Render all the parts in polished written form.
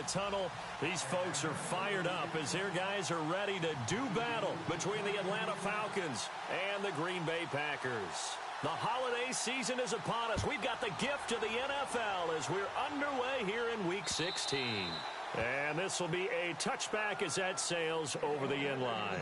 tunnel. These folks are fired up as their guys are ready to do battle between the Atlanta Falcons and the Green Bay Packers. The holiday season is upon us. We've got the gift of the NFL as we're underway here in Week 16. And this will be a touchback as that sails over the end line.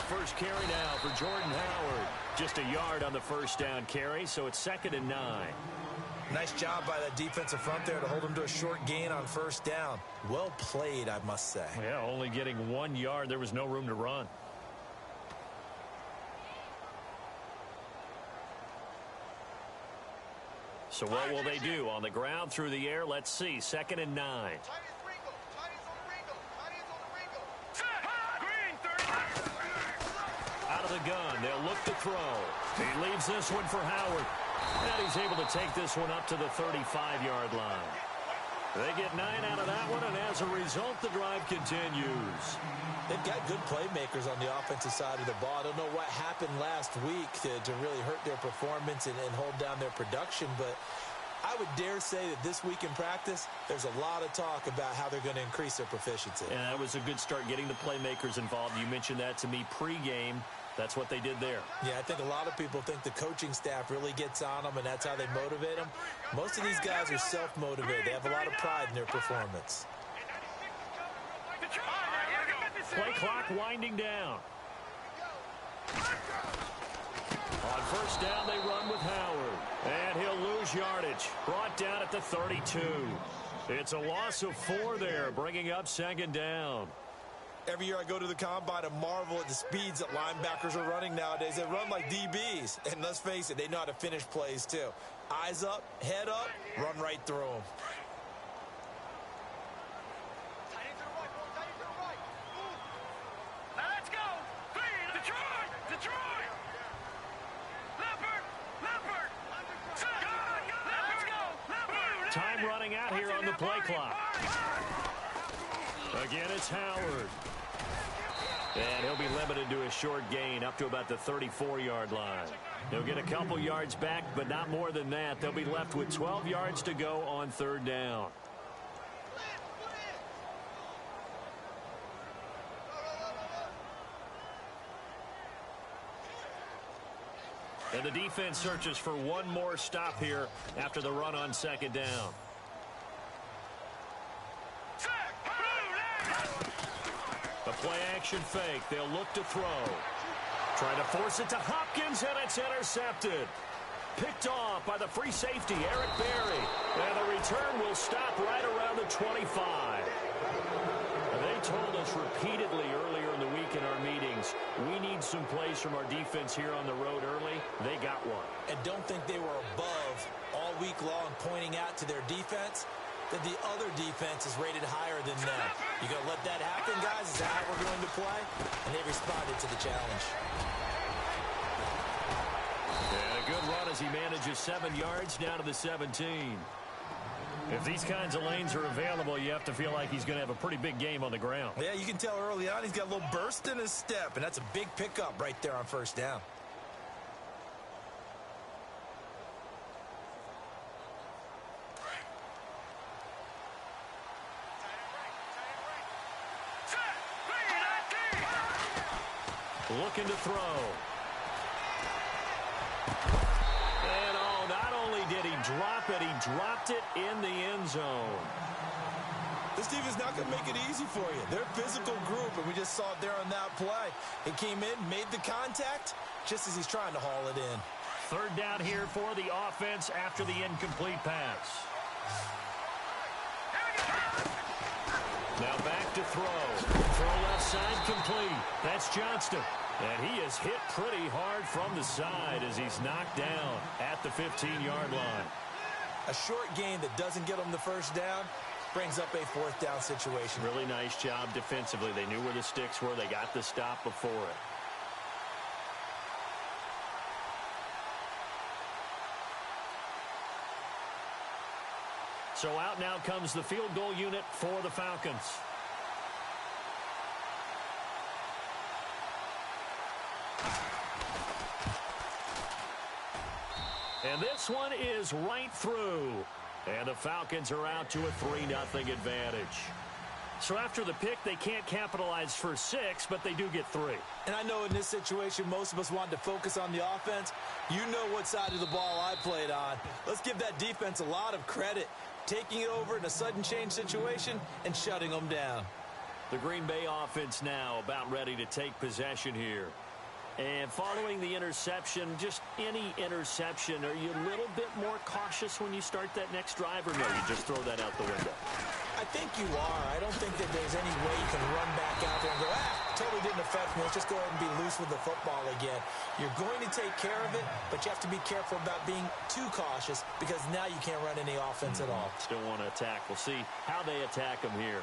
First carry now for Jordan Howard. Just a yard on the first down carry, so it's 2nd and 9. Nice job by that defensive front there to hold him to a short gain on first down. Well played, I must say. Yeah, only getting 1 yard. There was no room to run. So what will they do? On the ground, through the air, let's see. 2nd and 9. Out of the gun, they'll look to throw. He leaves this one for Howard. And he's able to take this one up to the 35-yard line. They get 9 out of that one, and as a result, the drive continues. They've got good playmakers on the offensive side of the ball. I don't know what happened last week to really hurt their performance and hold down their production, but I would dare say that this week in practice, there's a lot of talk about how they're going to increase their proficiency. And that was a good start, getting the playmakers involved. You mentioned that to me pregame. That's what they did there. Yeah, I think a lot of people think the coaching staff really gets on them, and that's how they motivate them. Most of these guys are self-motivated. They have a lot of pride in their performance. Play clock winding down. On first down, they run with Howard. And he'll lose yardage. Brought down at the 32. It's a loss of 4 there, bringing up 2nd down. Every year I go to the combine and marvel at the speeds that linebackers are running nowadays. They run like DBs. And let's face it, they know how to finish plays too. Eyes up, head up, run right through them. Time running out here on the play clock. Again, it's Howard. And he'll be limited to a short gain up to about the 34-yard line. He'll get a couple yards back, but not more than that. They'll be left with 12 yards to go on 3rd down. And the defense searches for one more stop here after the run on 2nd down. The play-action fake. They'll look to throw. Trying to force it to Hopkins, and it's intercepted. Picked off by the free safety, Eric Berry. And the return will stop right around the 25. They told us repeatedly earlier in the week in our meetings, we need some plays from our defense here on the road early. They got one. And don't think they were above all week long pointing out to their defense that the other defense is rated higher than them. You going to let that happen, guys? Is that how we're going to play? And they responded to the challenge. And a good run as he manages 7 yards down to the 17. If these kinds of lanes are available, you have to feel like he's going to have a pretty big game on the ground. Yeah, you can tell early on he's got a little burst in his step, and that's a big pickup right there on first down. Looking to throw. And oh, not only did he drop it, he dropped it in the end zone. This team is not going to make it easy for you. They're a physical group, and we just saw it there on that play. He came in, made the contact, just as he's trying to haul it in. 3rd down here for the offense after the incomplete pass. Now back to throw. Throw left side complete. That's Johnston. And he is hit pretty hard from the side as he's knocked down at the 15-yard line. A short gain that doesn't get him the first down brings up a 4th down situation. Really nice job defensively. They knew where the sticks were. They got the stop before it. So out now comes the field goal unit for the Falcons. And this one is right through. And the Falcons are out to a 3-0 advantage. So after the pick, they can't capitalize for 6, but they do get 3. And I know in this situation, most of us want to focus on the offense. You know what side of the ball I played on. Let's give that defense a lot of credit, taking it over in a sudden change situation and shutting them down. The Green Bay offense now about ready to take possession here. And following the interception, just any interception, are you a little bit more cautious when you start that next drive, or no, you just throw that out the window? I think you are. I don't think that there's any way you can run back out there and go, totally didn't affect me. Let's just go ahead and be loose with the football again. You're going to take care of it, but you have to be careful about being too cautious because now you can't run any offense at all. Still want to attack. We'll see how they attack them here.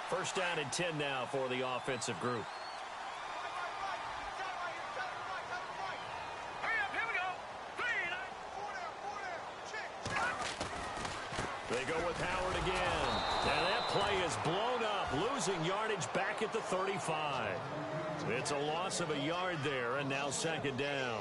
First down and 10 now for the offensive group. They go with Howard again. And that play is blown up, losing yardage back at the 35. It's a loss of a yard there, and now second down.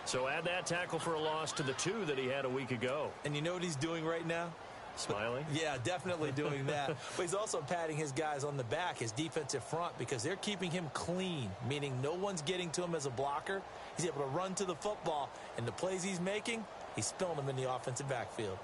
So add that tackle for a loss to the 2 that he had a week ago. And you know what he's doing right now? Smiling? Yeah, definitely doing that. But he's also patting his guys on the back, his defensive front, because they're keeping him clean, meaning no one's getting to him as a blocker. He's able to run to the football, and the plays he's making, he's spilling them in the offensive backfield.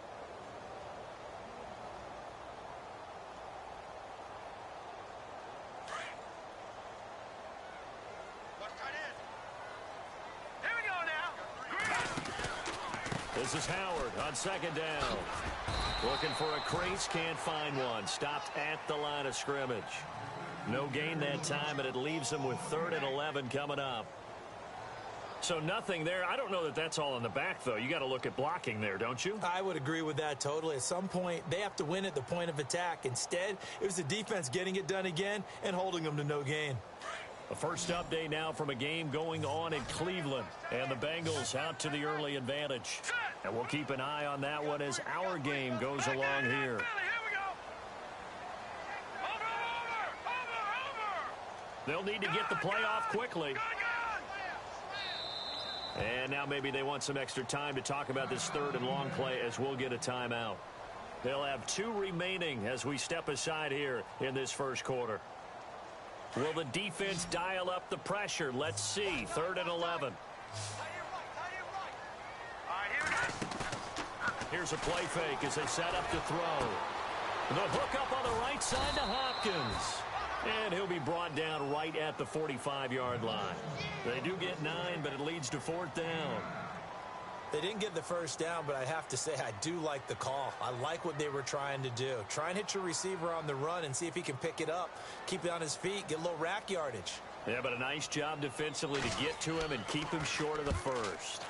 This is Howard on second down. Looking for a crease, can't find one. Stopped at the line of scrimmage. No gain that time, and it leaves him with 3rd and 11 coming up. So nothing there. I don't know that that's all in the back, though. You got to look at blocking there, don't you? I would agree with that totally. At some point, they have to win at the point of attack. Instead, it was the defense getting it done again and holding them to no gain. A first update now from a game going on in Cleveland. And the Bengals out to the early advantage. And we'll keep an eye on that one as our game goes along here. They'll need to get the play off quickly. And now maybe they want some extra time to talk about this 3rd and long play as we'll get a timeout. They'll have 2 remaining as we step aside here in this first quarter. Will the defense dial up the pressure? Let's see. 3rd and 11. Here's a play fake as they set up to throw. The hook up on the right side to Hopkins. And he'll be brought down right at the 45-yard line. They do get 9, but it leads to 4th down. They didn't get the first down, but I have to say I do like the call. I like what they were trying to do. Try and hit your receiver on the run and see if he can pick it up. Keep it on his feet, get a little rack yardage. Yeah, but a nice job defensively to get to him and keep him short of the first.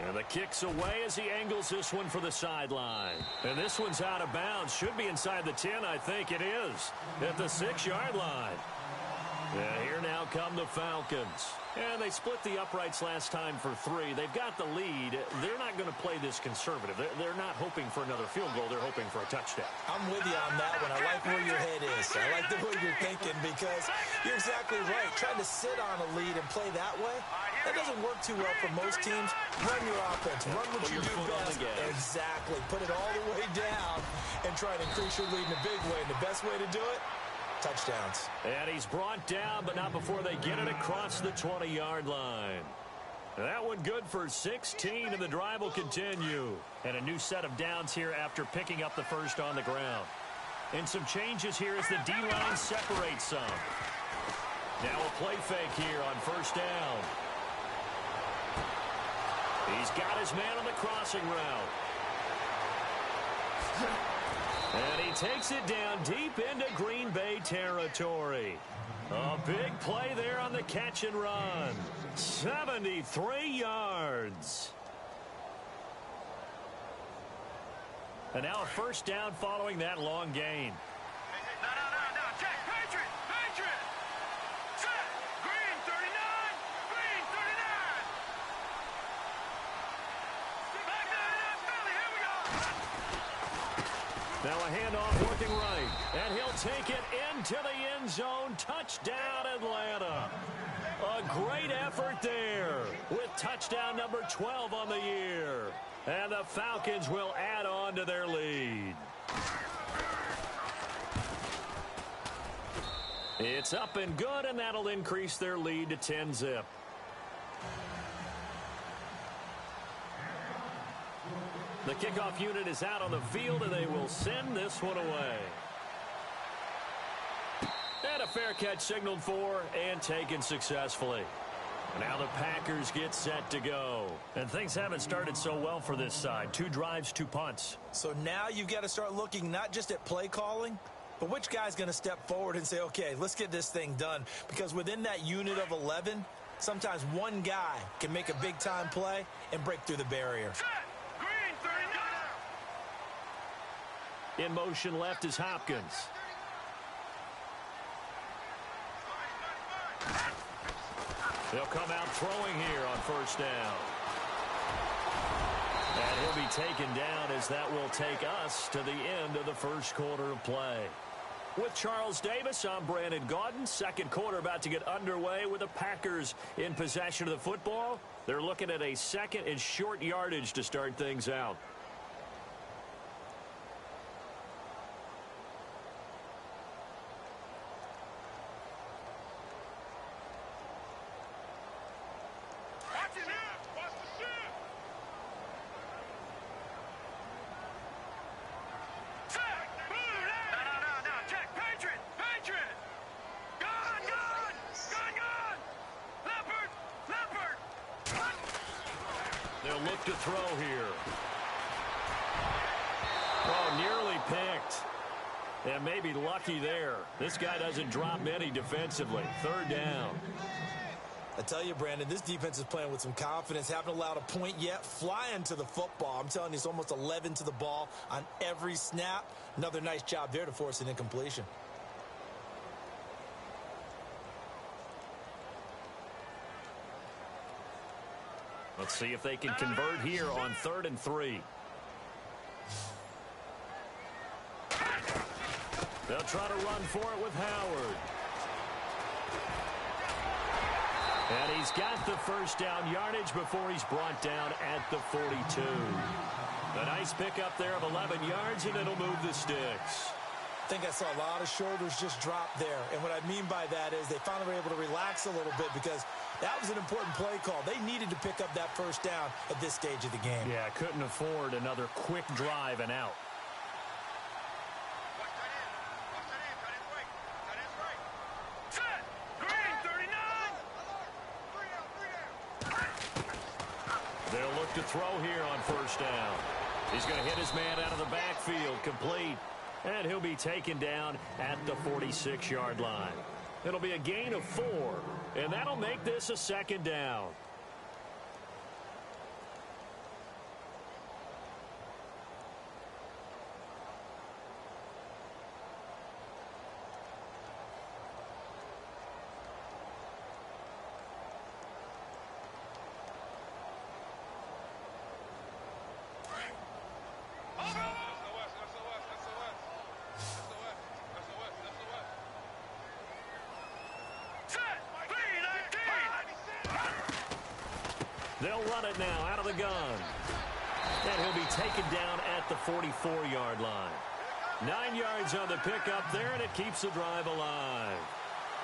And the kick's away as he angles this one for the sideline. And this one's out of bounds. Should be inside the 10, I think it is. At the 6-yard line. Yeah, here now come the Falcons. And they split the uprights last time for 3. They've got the lead. They're not going to play this conservative. They're not hoping for another field goal. They're hoping for a touchdown. I'm with you on that one. I like where your head is. I like the way you're thinking because you're exactly right. Trying to sit on a lead and play that way, that doesn't work too well for most teams. Run your offense. Run what you do best. Exactly. Put it all the way down and try to increase your lead in a big way. And the best way to do it, touchdowns. And he's brought down, but not before they get it across the 20-yard line. That one good for 16, and the drive will continue. And a new set of downs here after picking up the first on the ground. And some changes here as the D-line separates some. Now a play fake here on first down. He's got his man on the crossing route. And he takes it down deep into Green Bay territory. A big play there on the catch and run. 73 yards. And now a first down following that long gain. No. Check. Patriot. Set. Green 39. Green 39. Now a handoff working right. And he'll take it into the end zone. Touchdown, Atlanta. A great effort there with touchdown number 12 on the year. And the Falcons will add on to their lead. It's up and good, and that'll increase their lead to 10-zip. The kickoff unit is out on the field, and they will send this one away. And a fair catch signaled for and taken successfully. Now the Packers get set to go. And things haven't started so well for this side. 2 drives, 2 punts. So now you've got to start looking not just at play calling, but which guy's going to step forward and say, okay, let's get this thing done. Because within that unit of 11, sometimes one guy can make a big-time play and break through the barrier. In motion left is Hopkins. They'll come out throwing here on first down. And he'll be taken down as that will take us to the end of the first quarter of play. With Charles Davis, I'm Brandon Gaudin. Second quarter about to get underway with the Packers in possession of the football. They're looking at a second and short yardage to start things out. Look to throw here. Oh, nearly picked. And maybe lucky there. This guy doesn't drop many defensively. Third down. I tell you, Brandon, this defense is playing with some confidence. Haven't allowed a point yet. Flying to the football. I'm telling you, it's almost 11 to the ball on every snap. Another nice job there to force an incompletion. Let's see if they can convert here on 3rd and 3. They'll try to run for it with Howard. And he's got the first down yardage before he's brought down at the 42. A nice pickup there of 11 yards, and it'll move the sticks. I think I saw a lot of shoulders just drop there. And what I mean by that is they finally were able to relax a little bit because that was an important play call. They needed to pick up that first down at this stage of the game. Yeah, couldn't afford another quick drive and out. They'll look to throw here on first down. He's going to hit his man out of the backfield, complete. And he'll be taken down at the 46-yard line. It'll be a gain of 4, and that'll make this a second down. They'll run it now out of the gun. And he'll be taken down at the 44-yard line. 9 yards on the pickup there, and it keeps the drive alive.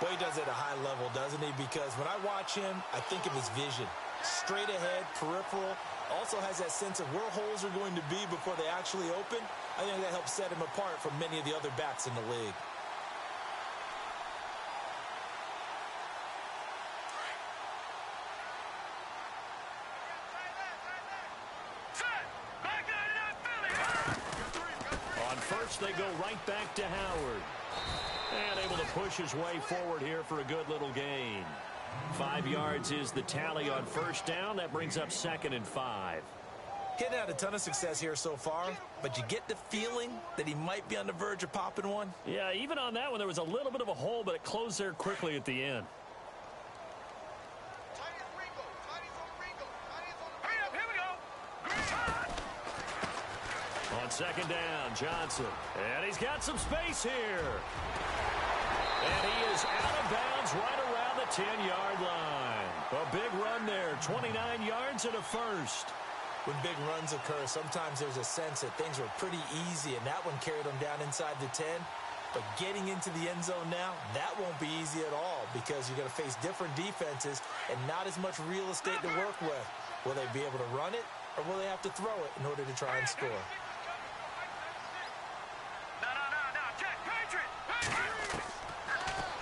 Boy, he does it at a high level, doesn't he? Because when I watch him, I think of his vision. Straight ahead, peripheral. Also has that sense of where holes are going to be before they actually open. I think that helps set him apart from many of the other backs in the league. They go right back to Howard. And able to push his way forward here for a good little gain. 5 yards is the tally on first down. That brings up 2nd and 5. He hadn't had a ton of success here so far, but you get the feeling that he might be on the verge of popping one. Yeah, even on that one, there was a little bit of a hole, but it closed there quickly at the end. On second down, Johnson. And he's got some space here. And he is out of bounds right around the 10-yard line. A big run there, 29 yards and a first. When big runs occur, sometimes there's a sense that things were pretty easy, and that one carried them down inside the 10. But getting into the end zone now, that won't be easy at all because you're going to face different defenses and not as much real estate to work with. Will they be able to run it, or will they have to throw it in order to try and score? No, check, Patriot!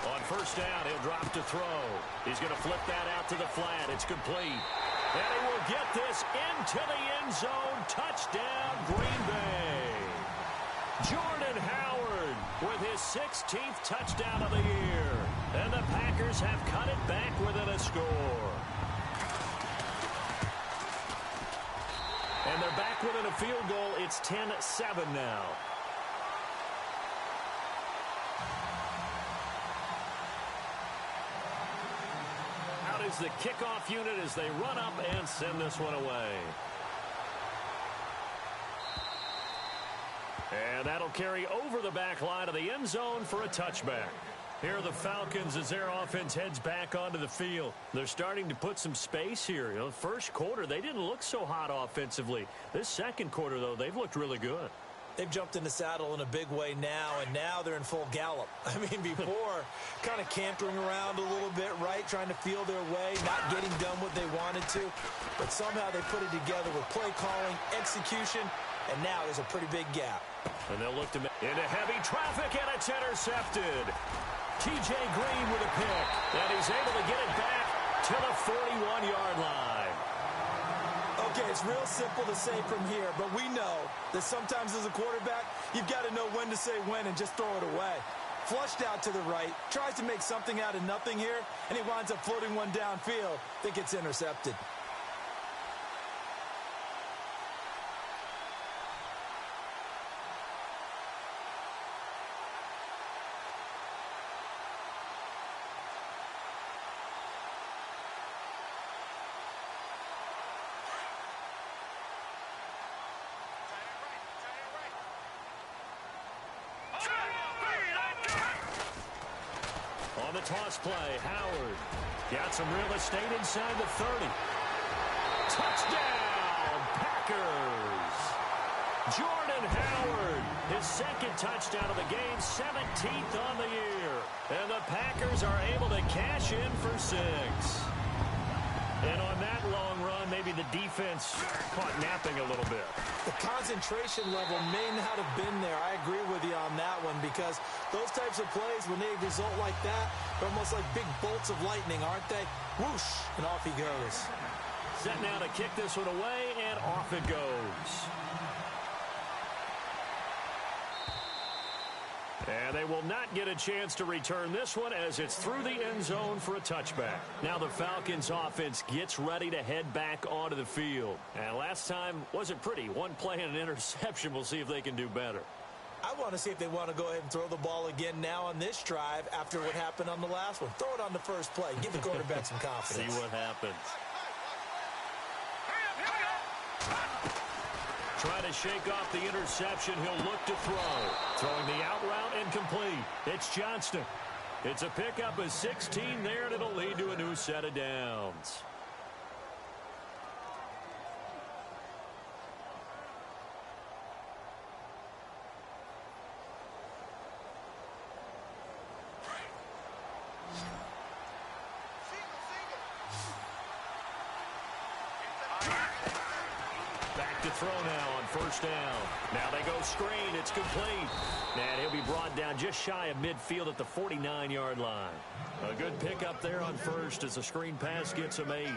On first down, he'll drop to throw. He's going to flip that out to the flat. It's complete. And he will get this into the end zone. Touchdown, Green Bay. Jordan Howard with his 16th touchdown of the year. And the Packers have cut it back within a score. And they're back within a field goal. It's 10-7 now. Out is the kickoff unit as they run up and send this one away. And that'll carry over the back line of the end zone for a touchback. Here are the Falcons as their offense heads back onto the field. They're starting to put some space here. You know, first quarter, they didn't look so hot offensively. This second quarter, though, they've looked really good. They've jumped in the saddle in a big way now, and now they're in full gallop. I mean, before, kind of cantering around a little bit, right, trying to feel their way, not getting done what they wanted to. But somehow they put it together with play calling, execution, and now there's a pretty big gap. And they'll look to into heavy traffic, and it's intercepted. T.J. Green with a pick, and he's able to get it back to the 41-yard line. Okay, it's real simple to say from here, but we know that sometimes as a quarterback, you've got to know when to say when and just throw it away. Flushed out to the right, tries to make something out of nothing here, and he winds up floating one downfield that gets intercepted. On the toss play, Howard got some real estate inside the 30. Touchdown, Packers! Jordan Howard, his second touchdown of the game, 17th on the year. And the Packers are able to cash in for 6. And on that long run, maybe the defense caught napping a little bit. The concentration level may not have been there. I agree with you on that one because those types of plays, when they result like that, they're almost like big bolts of lightning, aren't they? Whoosh, and off he goes. Set now to kick this one away, and off it goes. And they will not get a chance to return this one as it's through the end zone for a touchback. Now the Falcons offense gets ready to head back onto the field. And last time wasn't pretty. One play and an interception. We'll see if they can do better. I want to see if they want to go ahead and throw the ball again now on this drive after what happened on the last one. Throw it on the first play. Give the quarterback some confidence. See what happens. Trying to shake off the interception. He'll look to throw. Throwing the out route incomplete. It's Johnston. It's a pickup of 16 there, and it'll lead to a new set of downs. Throw now on first down. Now they go screen. It's complete. And he'll be brought down just shy of midfield at the 49-yard line. A good pickup there on first as the screen pass gets him 8.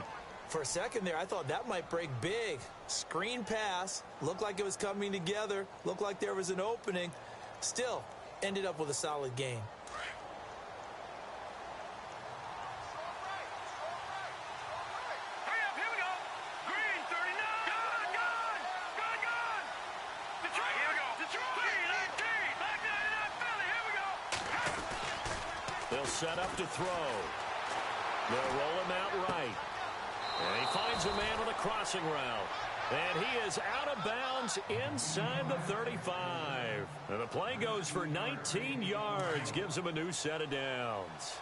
For a second there, I thought that might break big. Screen pass. Looked like it was coming together. Looked like there was an opening. Still, ended up with a solid game. They'll set up to throw. They'll roll him out right. And he finds a man with a crossing route. And he is out of bounds inside the 35. And the play goes for 19 yards, gives him a new set of downs.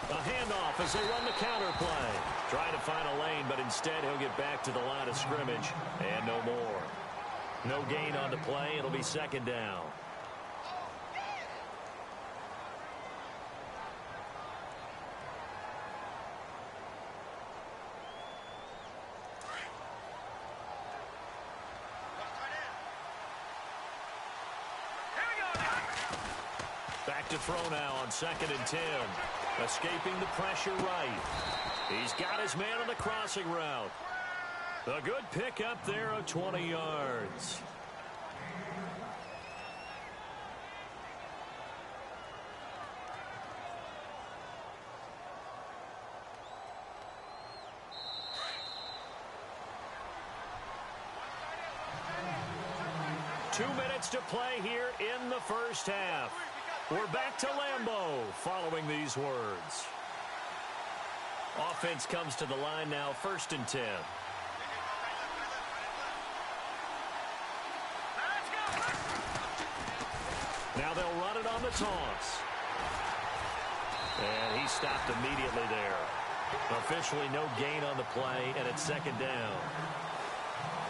A handoff as they run the counter play. Trying to find a lane, but instead he'll get back to the line of scrimmage and no more. No gain on the play. It'll be second down. Back to throw now on 2nd and 10. Escaping the pressure right. He's got his man on the crossing route. A good pickup there of 20 yards. Two minutes to play here in the first half. We're back to Lambeau following these words. Offense comes to the line now, 1st and 10. Now they'll run it on the toss. And he stopped immediately there. Officially no gain on the play, and it's 2nd down.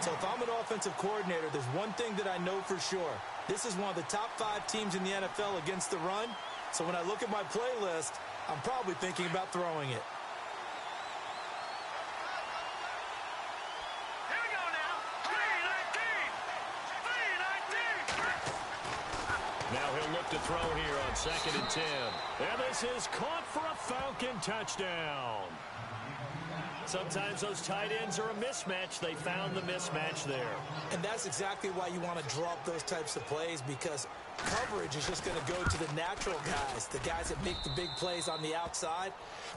So if I'm an offensive coordinator, there's one thing that I know for sure. This is one of the top 5 teams in the NFL against the run. So when I look at my play list, I'm probably thinking about throwing it. Here we go now. 3-19. Now he'll look to throw here on 2nd and 10. And this is caught for a Falcon touchdown. Sometimes those tight ends are a mismatch. They found the mismatch there. And that's exactly why you want to draw up those types of plays, because coverage is just going to go to the natural guys, the guys that make the big plays on the outside.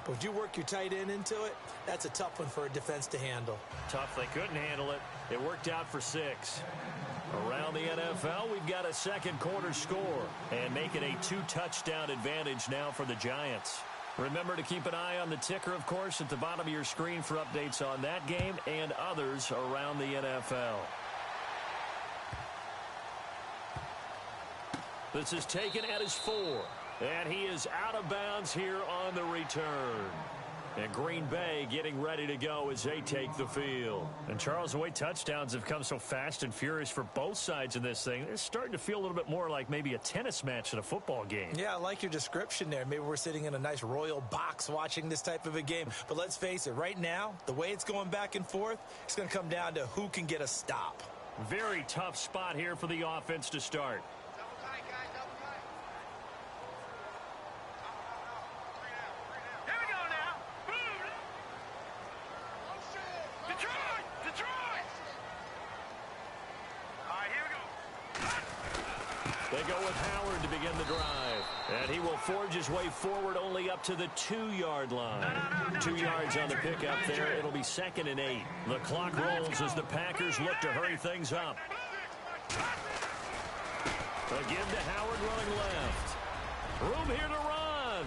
But if you work your tight end into it, that's a tough one for a defense to handle. Tough. They couldn't handle it. It worked out for 6. Around the NFL, we've got a second quarter score and make it a 2-touchdown advantage now for the Giants. Remember to keep an eye on the ticker, of course, at the bottom of your screen for updates on that game and others around the NFL. This is taken at his 4, and he is out of bounds here on the return. And Green Bay getting ready to go as they take the field. And Charles, the way touchdowns have come so fast and furious for both sides in this thing, it's starting to feel a little bit more like maybe a tennis match than a football game. Yeah, I like your description there. Maybe we're sitting in a nice royal box watching this type of a game. But let's face it, right now, the way it's going back and forth, it's going to come down to who can get a stop. Very tough spot here for the offense to start. They go with Howard to begin the drive. And he will forge his way forward only up to the 2-yard line. 2 yards on the pickup there. It'll be 2nd and 8. The clock rolls as the Packers look to hurry things up. Again to Howard running left. Room here to run.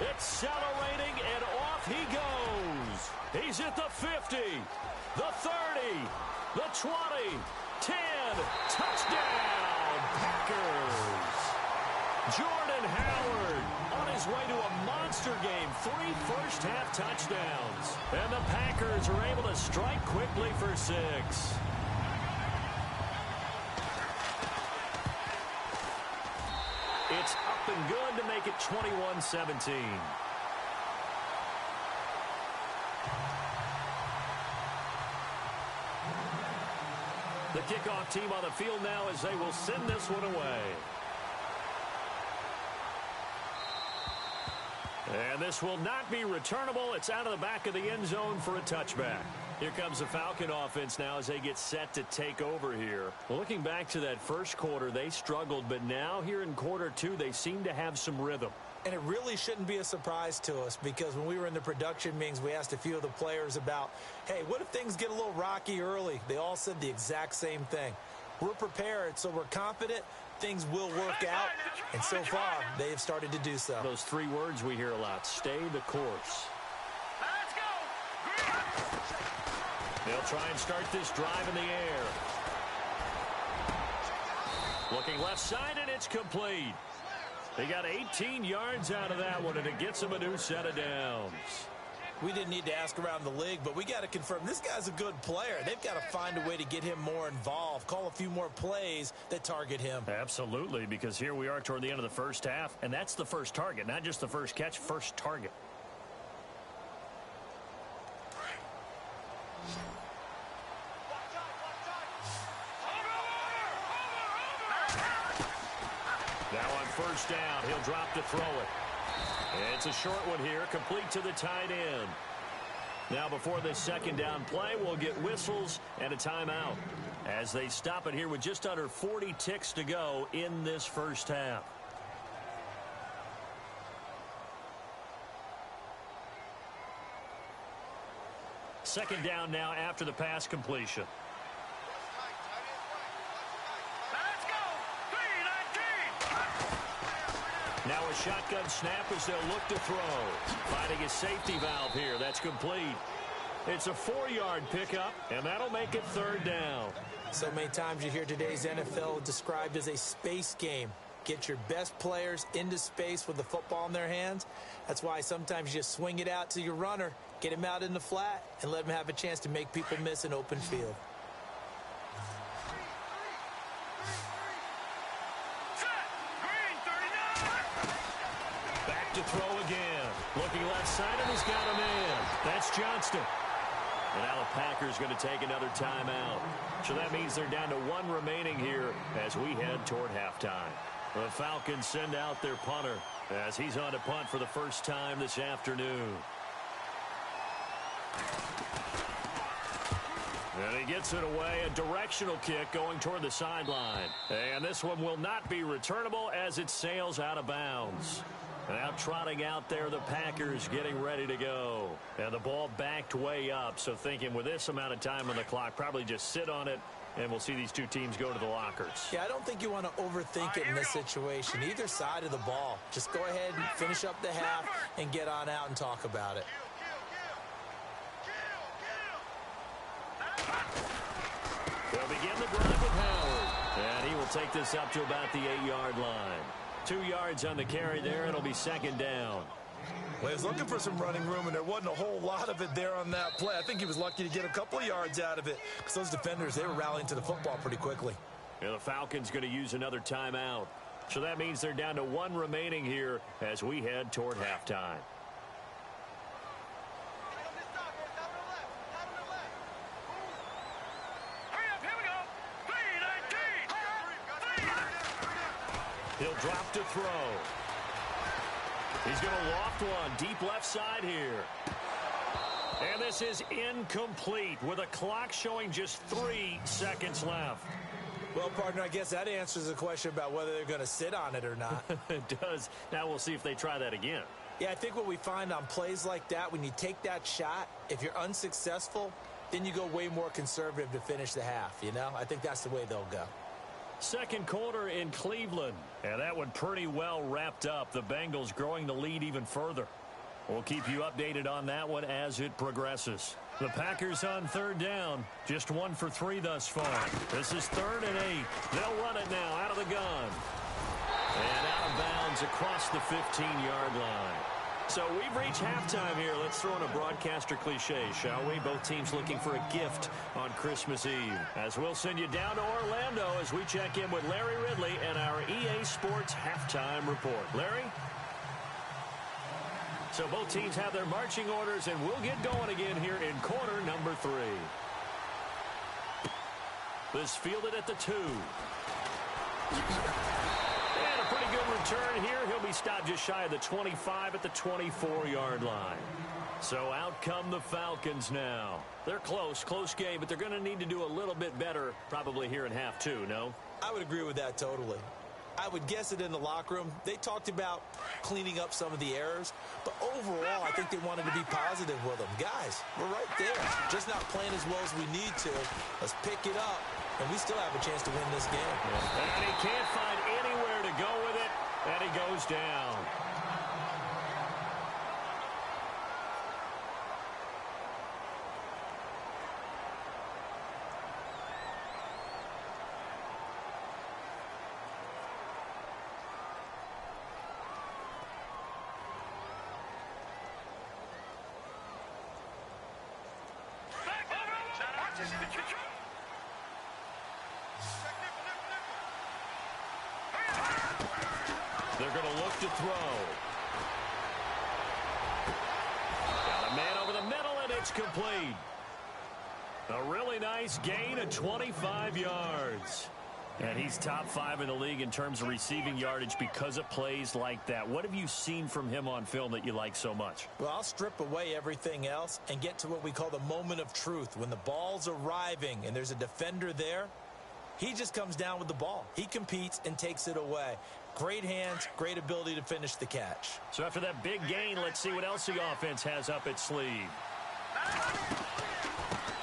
Accelerating, and off he goes. He's at the 50, the 30, the 20, 10. Touchdown, Packers. Jordan Howard on his way to a monster game. 3 first-half touchdowns. And the Packers are able to strike quickly for 6. It's up and good to make it 21-17. The kickoff team on the field now as they will send this one away. And this will not be returnable. It's out of the back of the end zone for a touchback. Here comes the Falcon offense now as they get set to take over here. Well, looking back to that first quarter, they struggled, but now here in quarter 2, they seem to have some rhythm. And it really shouldn't be a surprise to us, because when we were in the production meetings, we asked a few of the players about, hey, what if things get a little rocky early? They all said the exact same thing. We're prepared, so we're confident, things will work out, and so far, they have started to do so. Those three words we hear a lot: stay the course. Let's go. They'll try and start this drive in the air. Looking left side, and it's complete. They got 18 yards out of that one, and it gets them a new set of downs. We didn't need to ask around the league, but we got to confirm this guy's a good player. They've got to find a way to get him more involved, call a few more plays that target him. Absolutely, because here we are toward the end of the first half, and that's the first target, not just the first catch, first target. Now on first down, he'll drop to throw it. It's a short one here, complete to the tight end. Now before this second down play, we'll get whistles and a timeout as they stop it here with just under 40 ticks to go in this first half. Second down now after the pass completion. Let's go. 3-19. Now a shotgun snap as they'll look to throw. Finding a safety valve here. That's complete. It's a 4-yard pickup, and that'll make it third down. So many times you hear today's NFL described as a space game. Get your best players into space with the football in their hands. That's why sometimes you just swing it out to your runner, get him out in the flat, and let him have a chance to make people miss an open field. Set. Green 39. Back to throw again. Looking left side, and he's got a man. That's Johnston. And now the Packers going to take another timeout. So that means they're down to one remaining here as we head toward halftime. The Falcons send out their punter as he's on to punt for the first time this afternoon. And he gets it away, a directional kick going toward the sideline. And this one will not be returnable as it sails out of bounds. Now trotting out there, the Packers getting ready to go. And the ball backed way up, so thinking with this amount of time on the clock, probably just sit on it, and we'll see these two teams go to the lockers. Yeah, I don't think you want to overthink it in this situation. Either side of the ball. Just go ahead and finish up the half and get on out and talk about it. They'll begin the drive with Howard. And he will take this up to about the 8-yard line. 2 yards on the carry there. It'll be second down. Well, he was looking for some running room, and there wasn't a whole lot of it there on that play. I think he was lucky to get a couple of yards out of it because those defenders, they were rallying to the football pretty quickly. And the Falcons going to use another timeout. So that means they're down to one remaining here as we head toward halftime. Hurry up, here we go. 3-19. He'll drop to throw. He's going to loft one deep left side here. And this is incomplete with a clock showing just 3 seconds left. Well, partner, I guess that answers the question about whether they're going to sit on it or not. It does. Now we'll see if they try that again. Yeah, I think what we find on plays like that, when you take that shot, if you're unsuccessful, then you go way more conservative to finish the half, you know? I think that's the way they'll go. Second quarter in Cleveland. And that one pretty well wrapped up. The Bengals growing the lead even further. We'll keep you updated on that one as it progresses. The Packers on third down. Just 1 for 3 thus far. This is 3rd and 8. They'll run it now out of the gun. And out of bounds across the 15-yard line. So we've reached halftime here. Let's throw in a broadcaster cliche, shall we? Both teams looking for a gift on Christmas Eve. As we'll send you down to Orlando as we check in with Larry Ridley and our EA Sports Halftime Report. Larry? So both teams have their marching orders, and we'll get going again here in quarter number 3. This fielded at the 2. And a pretty good return here. He'll be stopped just shy of the 25 at the 24-yard line. So out come the Falcons now. They're close game, but they're going to need to do a little bit better probably here in half 2, no? I would agree with that totally. I would guess it in the locker room. They talked about cleaning up some of the errors, but overall, I think they wanted to be positive with them. Guys, we're right there. Just not playing as well as we need to. Let's pick it up, and we still have a chance to win this game. And he can't find And he goes down. They're going to look to throw. Got a man over the middle, and it's complete. A really nice gain of 25 yards. And he's top 5 in the league in terms of receiving yardage because of plays like that. What have you seen from him on film that you like so much? Well, I'll strip away everything else and get to what we call the moment of truth. When the ball's arriving and there's a defender there, he just comes down with the ball. He competes and takes it away. Great hands, great ability to finish the catch. So after that big gain, let's see what else the offense has up its sleeve.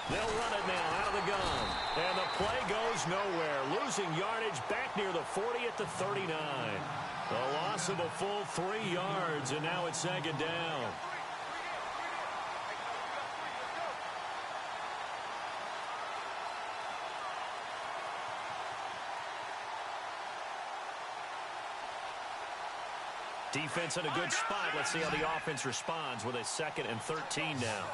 They'll run it now out of the gun. And the play goes nowhere. Losing yardage back near the 40 at the 39. A loss of a full 3 yards, and now it's second down. Defense in a good spot. Let's see how the offense responds with a 2nd and 13 now.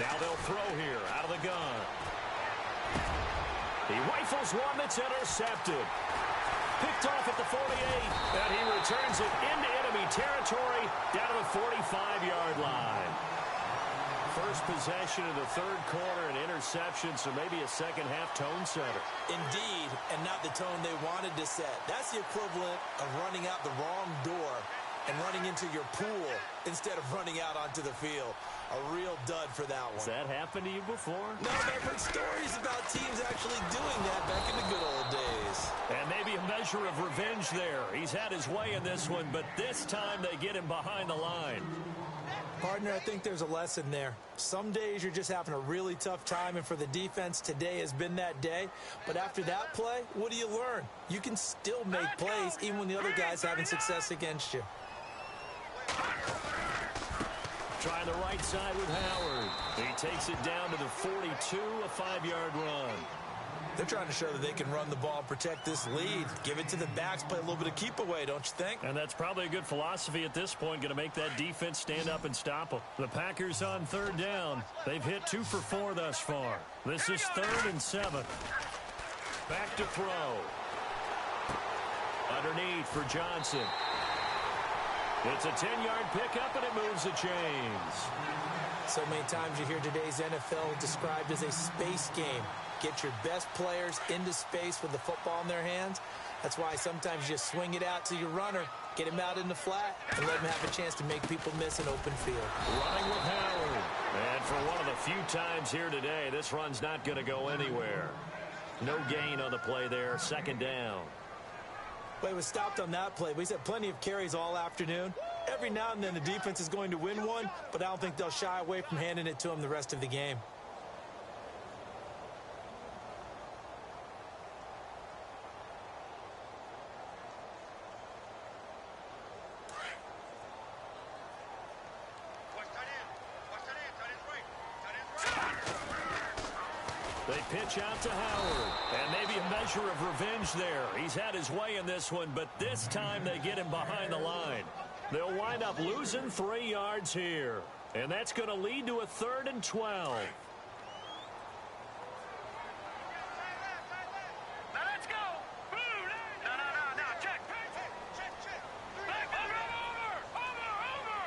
Now they'll throw here out of the gun. He rifles one that's intercepted. Picked off at the 48, and he returns it into enemy territory down to the 45-yard line. First possession of the 3rd quarter, an interception, so maybe a second-half tone setter. Indeed, and not the tone they wanted to set. That's the equivalent of running out the wrong door and running into your pool instead of running out onto the field. A real dud for that one. Has that happened to you before? No, but I've heard stories about teams actually doing that back in the good old days. And maybe a measure of revenge there. He's had his way in this one, but this time they get him behind the line. Partner, I think there's a lesson there. Some days you're just having a really tough time, and for the defense, today has been that day. But after that play, what do you learn? You can still make plays even when the other guy's having success against you. Trying the right side with Howard. He takes it down to the 42, a 5-yard run. They're trying to show that they can run the ball, protect this lead. Give it to the backs, play a little bit of keep away, don't you think? And that's probably a good philosophy at this point, going to make that defense stand up and stop them. The Packers on 3rd down. They've hit 2 for 4 thus far. This is 3rd and 7. Back to throw. Underneath for Johnson. It's a 10-yard pickup, and it moves the chains. So many times you hear today's NFL described as a space game. Get your best players into space with the football in their hands. That's why sometimes you swing it out to your runner, get him out in the flat, and let him have a chance to make people miss an open field. Running with Howard. And for one of the few times here today, this run's not going to go anywhere. No gain on the play there, 2nd down. Well, he was stopped on that play, but he's had plenty of carries all afternoon. Every now and then the defense is going to win one, but I don't think they'll shy away from handing it to him the rest of the game. They pitch out to Howard. And maybe a measure of revenge there. He's had his way in this one, but this time they get him behind the line. They'll wind up losing 3 yards here. And that's going to lead to a 3rd and 12. Now let's go. No, check. Over.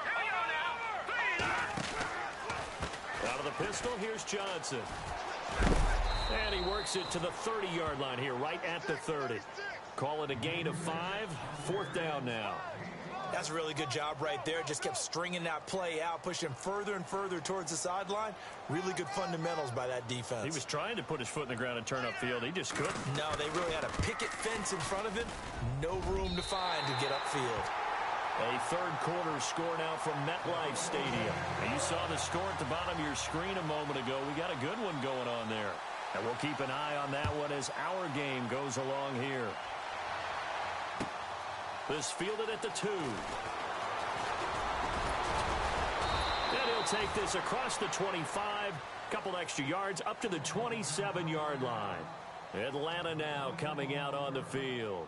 Here we go now. Out of the pistol, here's Johnson. And he works it to the 30-yard line here, right at the 30. Call it a gain of 5, 4th down now. That's a really good job right there. Just kept stringing that play out, pushing him further and further towards the sideline. Really good fundamentals by that defense. He was trying to put his foot in the ground and turn upfield. He just couldn't. No, they really had a picket fence in front of him. No room to find to get upfield. A 3rd quarter score now from MetLife Stadium. And you saw the score at the bottom of your screen a moment ago. We got a good one going on there. And we'll keep an eye on that one as our game goes along here. This fielded at the 2. And he'll take this across the 25. Couple extra yards up to the 27-yard line. Atlanta now coming out on the field.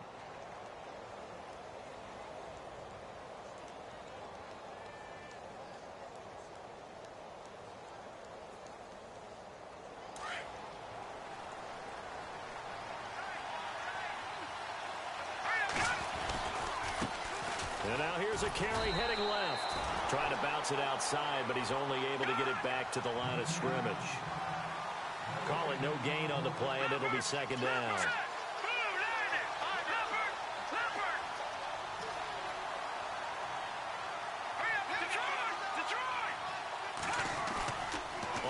And now here's a carry heading left. Trying to bounce it outside, but he's only able to get it back to the line of scrimmage. Call it no gain on the play, and it'll be second down.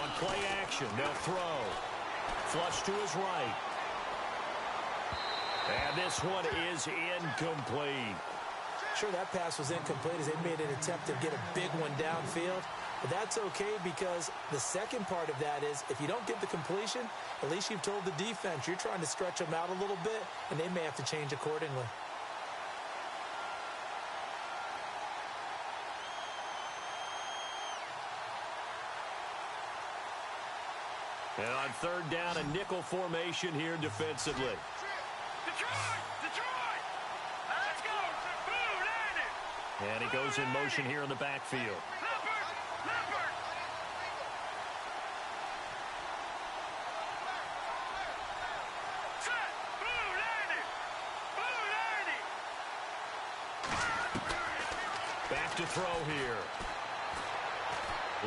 On play action, they'll throw. Flush to his right. And this one is incomplete. Sure, that pass was incomplete as they made an attempt to get a big one downfield. But that's okay because the second part of that is if you don't get the completion, at least you've told the defense you're trying to stretch them out a little bit, and they may have to change accordingly. And on third down, a nickel formation here defensively. And he goes in motion here in the backfield. Back to throw here.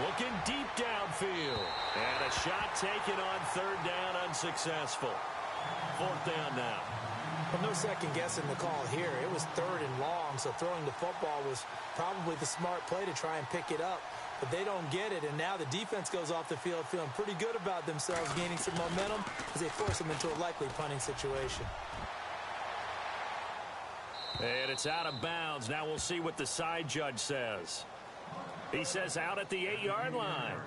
Looking deep downfield. And a shot taken on third down, unsuccessful. Fourth down now. Well, no second guessing the call here. It was third and long, so throwing the football was probably the smart play to try and pick it up. But they don't get it, and now the defense goes off the field feeling pretty good about themselves, gaining some momentum as they force them into a likely punting situation. And it's out of bounds. Now we'll see what the side judge says. He says out at the 8-yard line.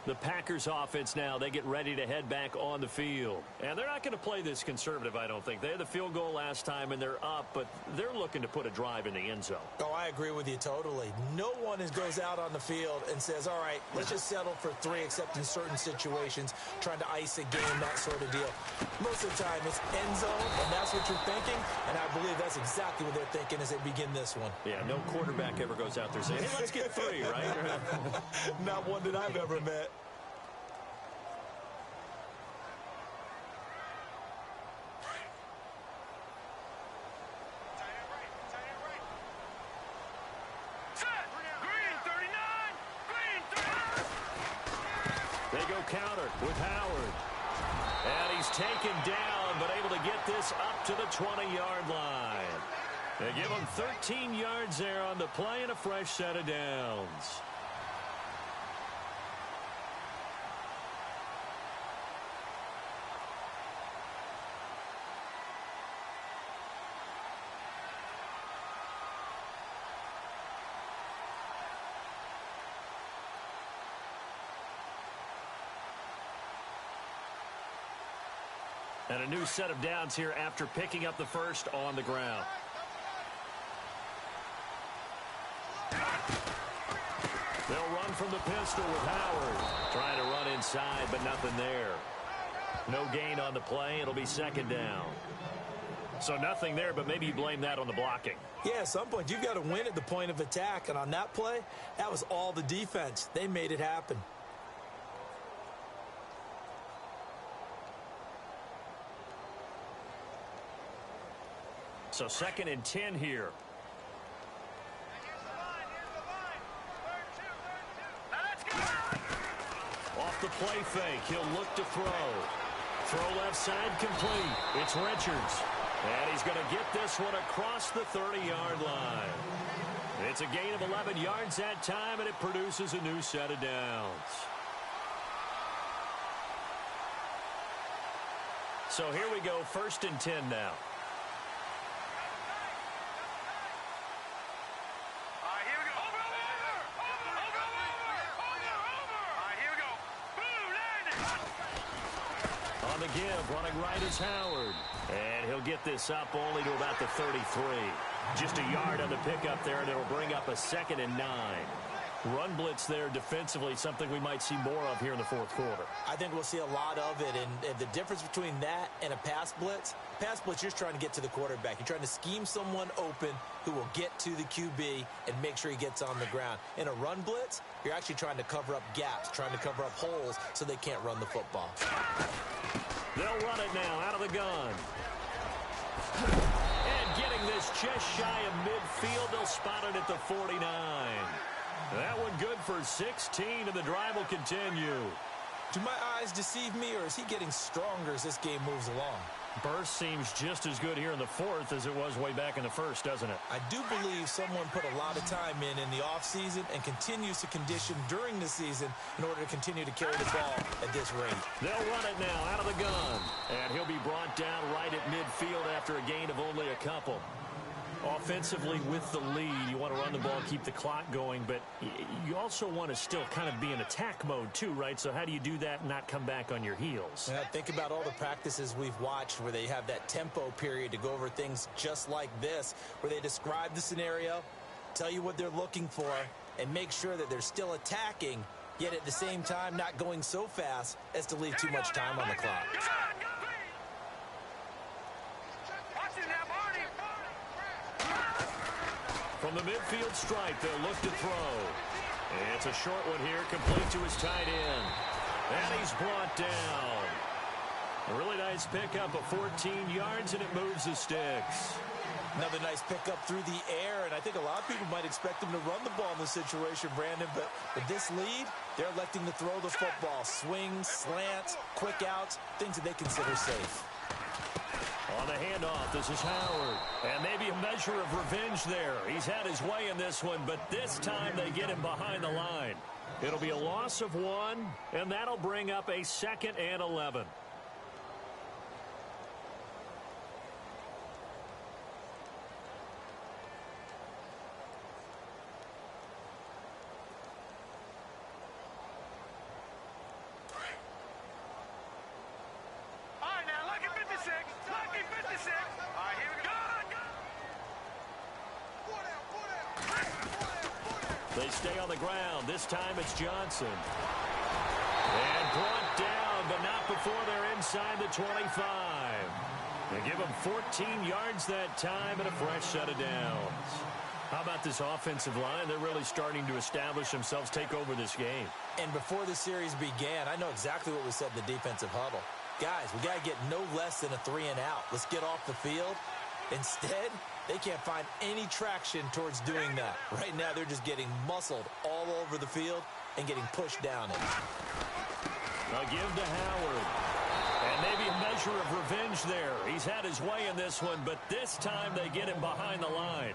The Packers offense now, they get ready to head back on the field. And they're not going to play this conservative, I don't think. They had the field goal last time, and they're up, but they're looking to put a drive in the end zone. Oh, I agree with you totally. No one goes out on the field and says, all right, let's just settle for 3, except in certain situations, trying to ice a game, that sort of deal. Most of the time, it's end zone, and that's what you're thinking, and I believe that's exactly what they're thinking as they begin this one. Yeah, no quarterback ever goes out there saying, hey, let's get 3, right? Not one that I've ever met. Counter with Howard. And he's taken down, but able to get this up to the 20-yard line. They give him 13 yards there on the play and a fresh set of downs. And a new set of downs here after picking up the first on the ground. They'll run from the pistol with Howard. Trying to run inside, but nothing there. No gain on the play. It'll be second down. So nothing there, but maybe you blame that on the blocking. Yeah, at some point, you've got to win at the point of attack. And on that play, that was all the defense. They made it happen. So second and 10 here. Off the play fake, he'll look to throw. Throw left side complete. It's Richards. And he's going to get this one across the 30-yard line. It's a gain of 11 yards that time, and it produces a new set of downs. So here we go, first and 10 now. On the give, running right is Howard. And he'll get this up only to about the 33. Just a yard on the pickup there, and it'll bring up a 2nd and 9. Run blitz there defensively, something we might see more of here in the fourth quarter. I think we'll see a lot of it, and the difference between that and a pass blitz, you're just trying to get to the quarterback. You're trying to scheme someone open who will get to the QB and make sure he gets on the ground. In a run blitz, you're actually trying to cover up gaps, trying to cover up holes so they can't run the football. They'll run it now out of the gun. And getting this just shy of midfield, they'll spot it at the 49. That one good for 16, and the drive will continue. Do my eyes deceive me, or is he getting stronger as this game moves along? Burst seems just as good here in the fourth as it was way back in the first, doesn't it? I do believe someone put a lot of time in the offseason and continues to condition during the season in order to continue to carry the ball at this rate. They'll run it now out of the gun. And he'll be brought down right at midfield after a gain of only a couple. Offensively with the lead, you want to run the ball, keep the clock going, but you also want to still kind of be in attack mode too, right? So how do you do that and not come back on your heels? Yeah, think about all the practices we've watched where they have that tempo period to go over things just like this, where they describe the scenario, tell you what they're looking for, and make sure that they're still attacking, yet at the same time not going so fast as to leave too much time on the clock. From the midfield stripe, they'll look to throw. And it's a short one here, complete to his tight end. And he's brought down. A really nice pickup of 14 yards, and it moves the sticks. Another nice pickup through the air, and I think a lot of people might expect him to run the ball in this situation, Brandon, but with this lead, they're electing to throw the football. Swings, slants, quick outs, things that they consider safe. On the handoff, this is Howard. And maybe a measure of revenge there. He's had his way in this one, but this time they get him behind the line. It'll be a loss of 1, and that'll bring up a 2nd and 11. They stay on the ground. This time it's Johnson. And brought down, but not before they're inside the 25. They give them 14 yards that time and a fresh set of downs. How about this offensive line? They're really starting to establish themselves, take over this game. And before the series began, I know exactly what was said in the defensive huddle. Guys, we got to get no less than a 3 and out. Let's get off the field. Instead, they can't find any traction towards doing that. Right now, they're just getting muscled all over the field and getting pushed down it. A give to Howard. And maybe a measure of revenge there. He's had his way in this one, but this time they get him behind the line.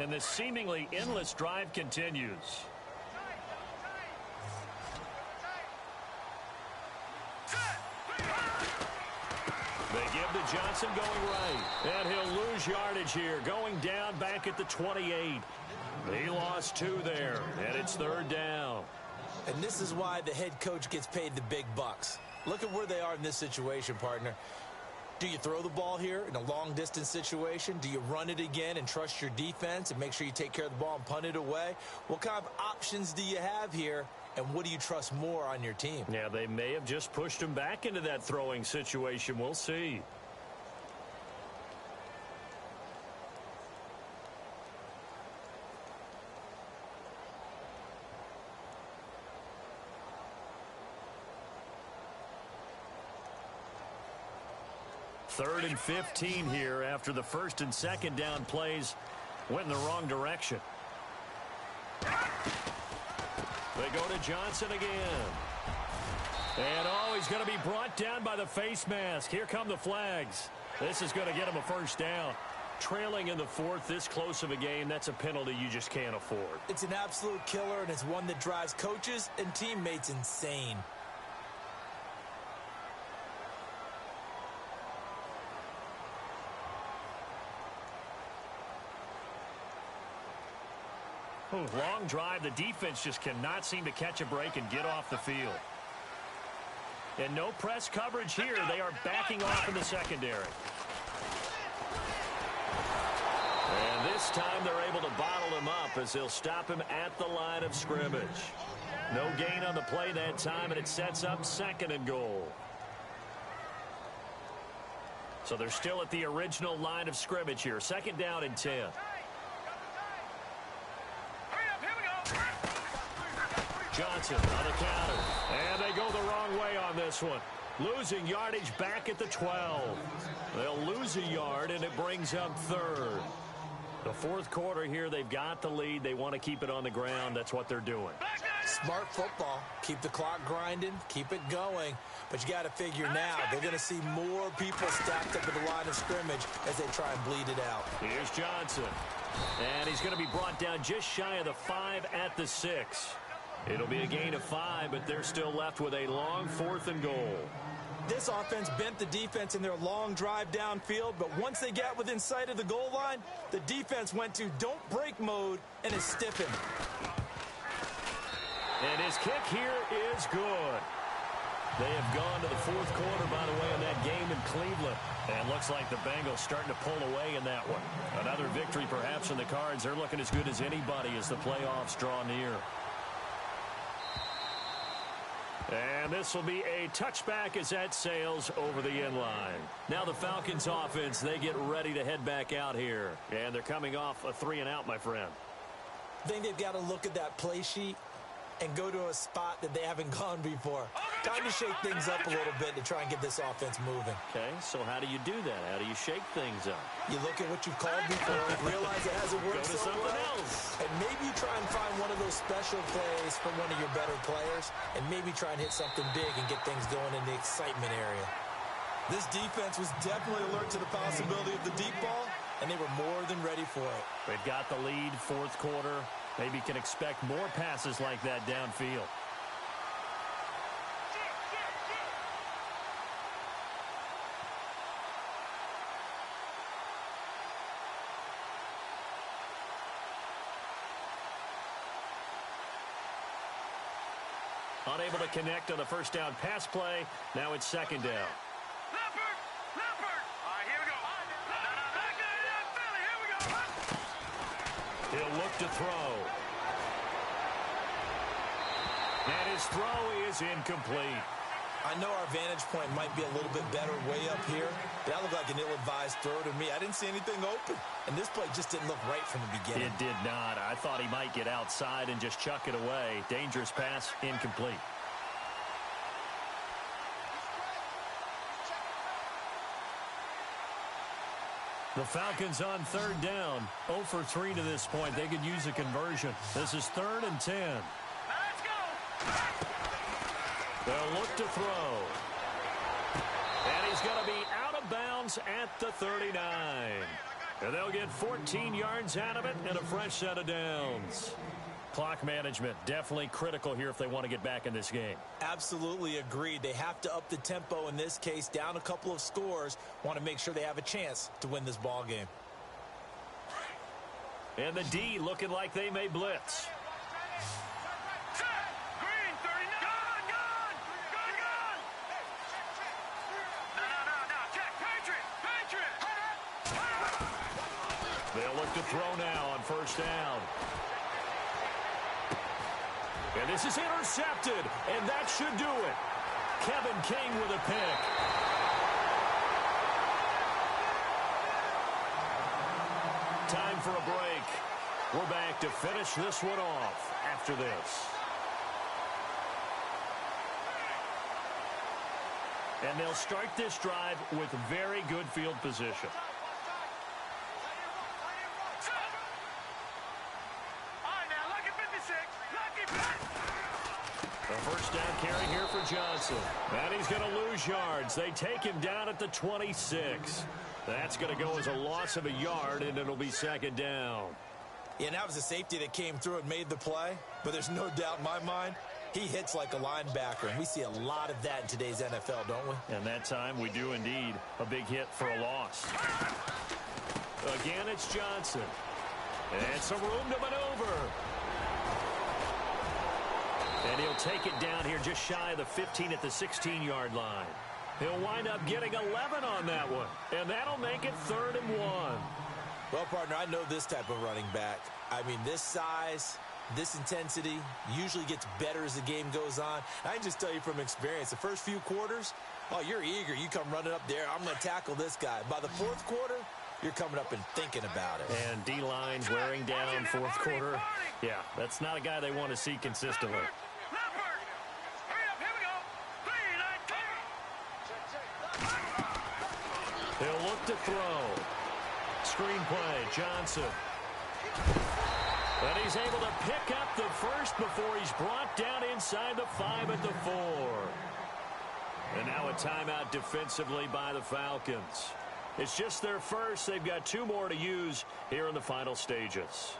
And this seemingly endless drive continues. They give to Johnson going right. And he'll lose yardage here, going down back at the 28. He lost 2 there, and it's 3rd down. And this is why the head coach gets paid the big bucks. Look at where they are in this situation, partner. Do you throw the ball here in a long-distance situation? Do you run it again and trust your defense and make sure you take care of the ball and punt it away? What kind of options do you have here, and what do you trust more on your team? Yeah, they may have just pushed him back into that throwing situation. We'll see. 3rd and 15 here after the first and second down plays went in the wrong direction. They go to Johnson again. And, he's going to be brought down by the face mask. Here come the flags. This is going to get him a first down. Trailing in the 4th, this close of a game, that's a penalty you just can't afford. It's an absolute killer, and it's one that drives coaches and teammates insane. Long drive. The defense just cannot seem to catch a break and get off the field. And no press coverage here. They are backing off in the secondary. And this time they're able to bottle him up as they'll stop him at the line of scrimmage. No gain on the play that time, and it sets up 2nd and goal. So they're still at the original line of scrimmage here. 2nd down and 10. Johnson on the counter. And they go the wrong way on this one. Losing yardage back at the 12. They'll lose a yard, and it brings up 3rd. The 4th quarter here, they've got the lead. They want to keep it on the ground. That's what they're doing. Smart football. Keep the clock grinding. Keep it going. But you got to figure now, they're going to see more people stacked up at the line of scrimmage as they try and bleed it out. Here's Johnson. And he's going to be brought down just shy of the 5 at the 6. It'll be a gain of 5, but they're still left with a long 4th and goal. This offense bent the defense in their long drive downfield, but once they got within sight of the goal line, the defense went to don't break mode and is stiffened. And his kick here is good. They have gone to the 4th quarter, by the way, in that game in Cleveland. And looks like the Bengals starting to pull away in that one. Another victory perhaps in the cards. They're looking as good as anybody as the playoffs draw near. And this will be a touchback as that sails over the end line. Now the Falcons offense, they get ready to head back out here. And they're coming off a 3-and-out, my friend. I think they've got to look at that play sheet and go to a spot that they haven't gone before. Time to shake things up a little bit to try and get this offense moving. Okay, so how do you do that? How do you shake things up? You look at what you've called before, realize it hasn't worked Go to so something well, else. and maybe you try and find one of those special plays from one of your better players, and maybe try and hit something big and get things going in the excitement area. This defense was definitely alert to the possibility of the deep ball, and they were more than ready for it. They've got the lead, 4th quarter. Maybe can expect more passes like that downfield. Unable to connect on the first down pass play. Now it's 2nd down. Leopard! Leopard! All right, here we go. Here we go. He'll look to throw. And his throw is incomplete. I know our vantage point might be a little bit better way up here, but that looked like an ill-advised throw to me. I didn't see anything open, and this play just didn't look right from the beginning. It did not. I thought he might get outside and just chuck it away. Dangerous pass, incomplete. The Falcons on 3rd down. 0 for 3 to this point. They could use a conversion. This is 3rd and 10. Let's go. They'll look to throw. And he's going to be out of bounds at the 39. And they'll get 14 yards out of it and a fresh set of downs. Clock management definitely critical here if they want to get back in this game. Absolutely agreed. They have to up the tempo in this case, down a couple of scores. Want to make sure they have a chance to win this ball game. And the D looking like they may blitz. Green, 39. Gone. No. Check. Patriot. They'll look to throw now on 1st down. And this is intercepted, and that should do it. Kevin King with a pick. Time for a break. We're back to finish this one off after this. And they'll start this drive with very good field position. The first down carry here for Johnson. And he's going to lose yards. They take him down at the 26. That's going to go as a loss of a yard, and it'll be second down. Yeah, and that was a safety that came through and made the play. But there's no doubt in my mind, he hits like a linebacker. And we see a lot of that in today's NFL, don't we? And that time we do indeed a big hit for a loss. Again, it's Johnson. And some room to maneuver. And he'll take it down here just shy of the 15 at the 16-yard line. He'll wind up getting 11 on that one. And that'll make it 3rd and 1. Well, partner, I know this type of running back. I mean, this size, this intensity usually gets better as the game goes on. I can just tell you from experience, the first few quarters, oh, you're eager. You come running up there. I'm going to tackle this guy. By the 4th quarter, you're coming up and thinking about it. And D-line wearing down 4th quarter. Yeah, that's not a guy they want to see consistently. He'll look to throw. Screen play, Johnson. And he's able to pick up the first before he's brought down inside the 5 at the 4. And now a timeout defensively by the Falcons. It's just their first. They've got 2 more to use here in the final stages.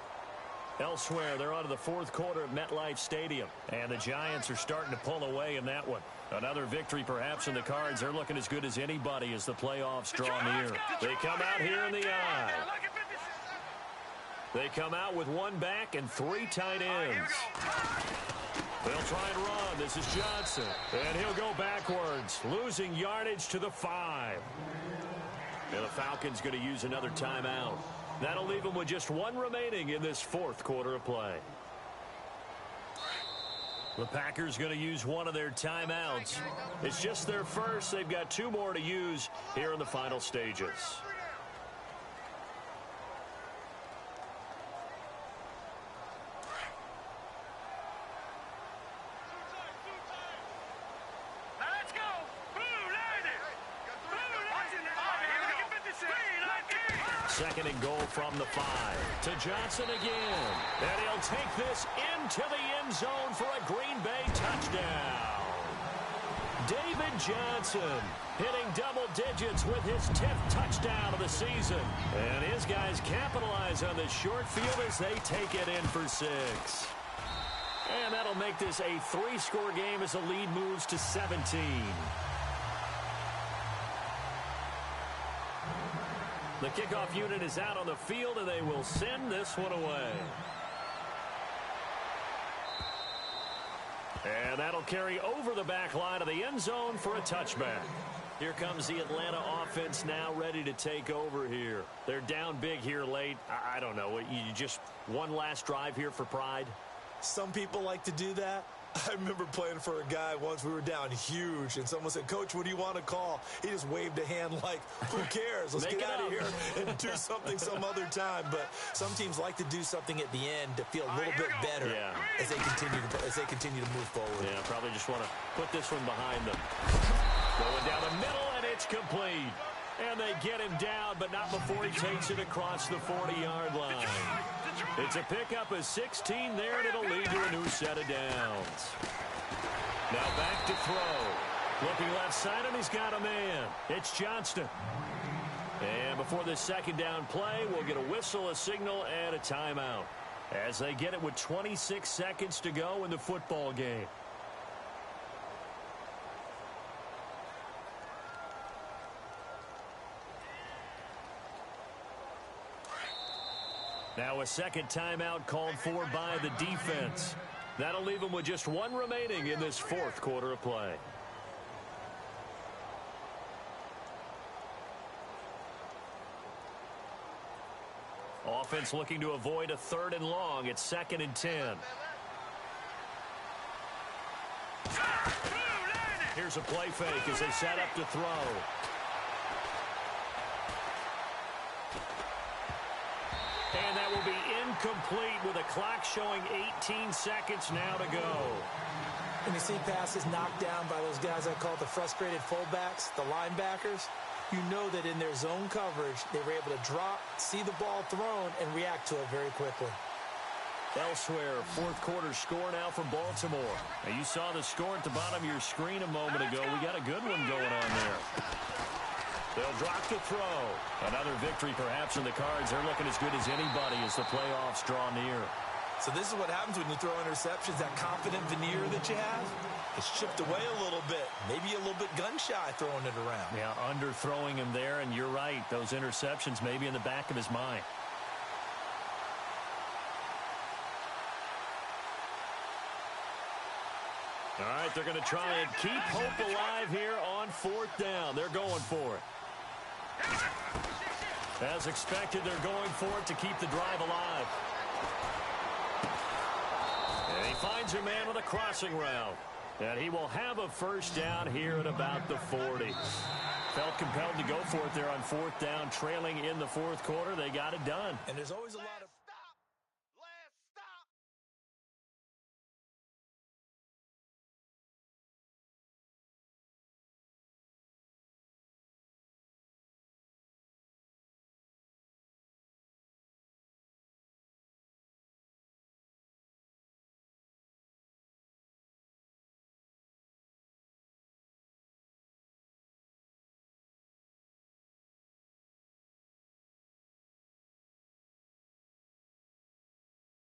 Elsewhere, they're on to the 4th quarter of MetLife Stadium. And the Giants are starting to pull away in that one. Another victory perhaps in the cards. They're looking as good as anybody as the playoffs draw near. They come out here in the eye. They come out with 1 back and 3 tight ends. They'll try and run. This is Johnson. And he'll go backwards, losing yardage to the 5. And the Falcons going to use another timeout. That'll leave them with just 1 remaining in this 4th quarter of play. The Packers going to use 1 of their timeouts. It's just their first. They've got 2 more to use here in the final stages. Second and goal from the 5. To Johnson again. And he'll take this into the end zone for a Green Bay touchdown. David Johnson hitting double digits with his 10th touchdown of the season. And his guys capitalize on this short field as they take it in for 6. And that'll make this a 3-score game as the lead moves to 17. The kickoff unit is out on the field, and they will send this one away. And that'll carry over the back line of the end zone for a touchback. Here comes the Atlanta offense now ready to take over here. They're down big here late. I don't know. You just one last drive here for pride? Some people like to do that. I remember playing for a guy once. We were down huge, and someone said, "Coach, what do you want to call?" He just waved a hand like, who cares? Let's get out of here and do something some other time. But some teams like to do something at the end to feel a little bit better as they continue to move forward. Yeah, probably just want to put this one behind them. Going down the middle, and it's complete. And they get him down, but not before he takes it across the 40-yard line. It's a pickup of 16 there, and it'll lead to a new set of downs. Now back to throw. Looking left side, and he's got a man. It's Johnston. And before this second down play, we'll get a whistle, a signal, and a timeout as they get it with 26 seconds to go in the football game. Now a second timeout called for by the defense. That'll leave them with just 1 remaining in this 4th quarter of play. Offense looking to avoid a 3rd and long. It's 2nd and 10. Here's a play fake as they set up to throw. And that will be incomplete with a clock showing 18 seconds now to go. When you see passes knocked down by those guys I call the frustrated fullbacks, the linebackers, you know that in their zone coverage, they were able to drop, see the ball thrown, and react to it very quickly. Elsewhere, fourth quarter score now for Baltimore. Now, you saw the score at the bottom of your screen a moment ago. We got a good one going on there. They'll drop the throw. Another victory perhaps in the cards. They're looking as good as anybody as the playoffs draw near. So this is what happens when you throw interceptions. That confident veneer that you have, it's chipped away a little bit. Maybe a little bit gun-shy throwing it around. Yeah, underthrowing him there, and you're right. Those interceptions may be in the back of his mind. All right, they're going to try and keep hope alive here on fourth down. They're going for it. As expected, they're going for it to keep the drive alive. And he finds a man with a crossing route. And he will have a first down here at about the 40. Felt compelled to go for it there on fourth down, trailing in the fourth quarter. They got it done. And there's always a lot of